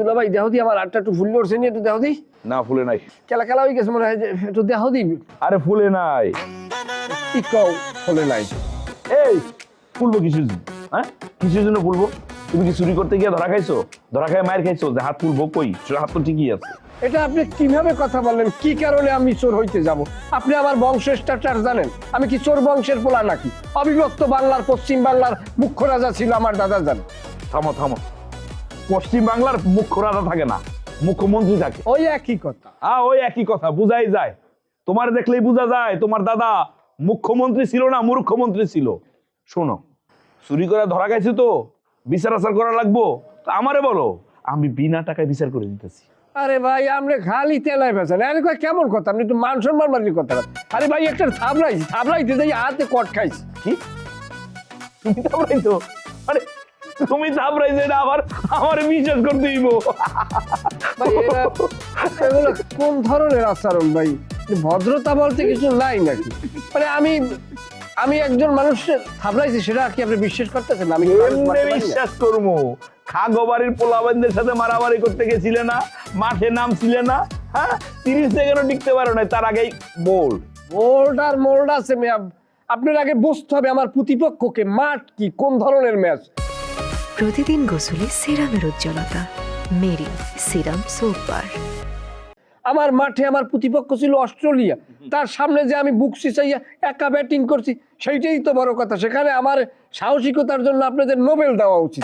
দুলাভাই দেহ দি আমার আটটা একটু ফুল উঠছে নি, একটু দেহ দি। না ফুলে নাই। কেলা কেলা হয়ে গেছে মনে হয়, যে একটু দেহ দি। আরে ফুলে নাই। কি কও ফুলে নাই? এই ফুলবো কিসের জন্য? হ্যাঁ কিসের জন্য ফুলবো? তুমি কি চুরি করতে গিয়ে ধরা খাইছো? ধরা খাই মায়ের খাইছো যে হাত ফুলবো? কই হাত তো ঠিকই আছে। এটা আপনি কিভাবে কথা বললেন? কি কারণে আমি চোর হইতে যাব? আপনি আমার বংশের স্ট্রাকচার জানেন? আমি কি চোর বংশের পোলা নাকি? অবিভক্ত বাংলার, পশ্চিম বাংলার মুখ্য রাজা ছিল আমার দাদা জান। থামো থামো, পশ্চিম বাংলার মুখ্য রাজা থাকে না, মুখ্যমন্ত্রী থাকে। ওই একই কথা। ওই একই কথা, বুঝাই যায়। তোমার দেখলেই বোঝা যায় তোমার দাদা মুখ্যমন্ত্রী ছিল না মূর্খমন্ত্রী ছিল। শোনো, চুরি করে ধরা গেছে তো বিচার আচার করা লাগবো, আমারে বলো, আমি বিনা টাকায় বিচার করে দিতেছি। আরে ভাই আপনি খালি তেলায় বেছেন, আরে কয় কেমন কথা? আপনি তো মান সম্মান মানির কথা। আরে ভাই একটা থাবড়াইতে যাই হাতে কট খাইছি। কি তুমি থাবড়াইছো? আরে তুমি থাবড়াইছো, এটা আমার বিশ্বাস করতে হইব। ভাই এগুলো কোন ধরনের আচরণ ভাই? ভদ্রতা বলতে কিছু নাই নাকি? মানে আমি একজন মানুষের থাবড়াইছি, সেটা কি আপনি বিশ্বাস করতেছেন? আমি বিশ্বাস করবো? খাগো বাড়ির পোলাবানদের সাথে মারামারি করতে গেছিলে না, মাঠে নামছিলে না? হ্যাঁ 30 সেকেন্ডও টিকতে পারো না, তার আগেই বোল্ড আর মোল্ড আছে। আপনার আগে বুঝতে হবে আমার প্রতিপক্ষকে, মাঠ কি, কোন ধরনের ম্যাচ। প্রতিদিন গোসলে সিরামের উজ্জ্বলতা মেরি সিরাম সোপ বার। আমার মাঠে আমার প্রতিপক্ষ ছিল অস্ট্রেলিয়া, তার সামনে যে আমি বুক চিচাইয়া একা ব্যাটিং করছি, সেইটাই তো বড় কথা। সেখানে আমার সাহসিকতার জন্য আপনাদের নোবেল দেওয়া উচিত।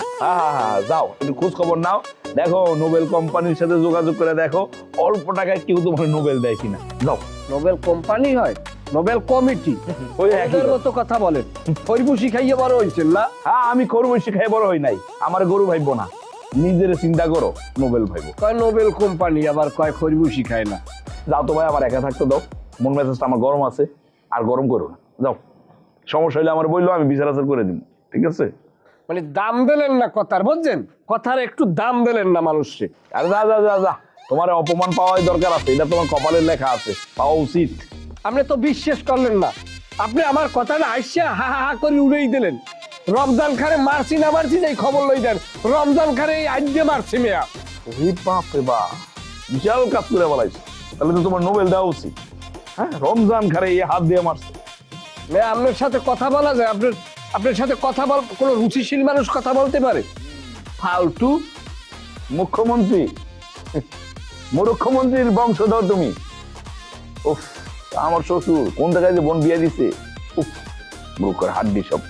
যাও একটু খোঁজ খবর নাও, দেখো নোবেল কোম্পানির সাথে যোগাযোগ করে দেখো অল্প টাকায় কেউ তোমার নোবেল দেয় কিনা। যাও। নোবেল কোম্পানি হয়? Nobel committee? ওই এদের মতো কথা বলেন। খরিবু শিখাইয়ে বড় হয়েছেন না? আমি খরু শিখাই বড় হই নাই, আমার গরু ভাইবো না, নিজের চিন্তা করো, নোবেল ভাইবো। কয় নোবেল কোম্পানি, আবার কয় খরিবু শিখায় না। যাও তো ভাই, আমার একা থাকতে দাও, মন মেজাজটা আমার গরম আছে, আর গরম করো না। যাও, সমস্যা হইলে আমার বললো, আমি বিচার আচার করে দিব, ঠিক আছে? মানে দাম দিলেন না কথার, বুঝছেন? কথার একটু দাম দিলেন না মানুষকে। আরে যা যা যা যা, তোমার অপমান পাওয়াই দরকার আছে, এটা তোমার কপালের লেখা আছে, পাওয়া উচিত। আপনি তো বিশ্বাস করলেন না, আপনি আমার কথাটা হাসিয়া হা হা হা করে উড়েই দিলেন। রমজান খানে মারছি না মারছি যাই খবর লই দেন, রমজান খানে এই আজ্ঞে মারছি মেয়া। বাপ রে বাপ, বিশাল কাজ করে বলাইছে, তাহলে তো তোমার নোবেল দেওয়া উচিত। হ্যাঁ, রমজান খারে এই হাত দিয়ে মারছে। মেয়া আপনার সাথে কথা বলা যায়? আপনার সাথে কথা বল, কোনো রুচিশীল মানুষ কথা বলতে পারে? ফালতু মুখ্যমন্ত্রী, মুখ্যমন্ত্রীর বংশধর তুমি। উফ, আমার শ্বশুর কোন জায়গায় যে বোন বিয়ে দিছে, উফ, মুখের হাড্ডি সব।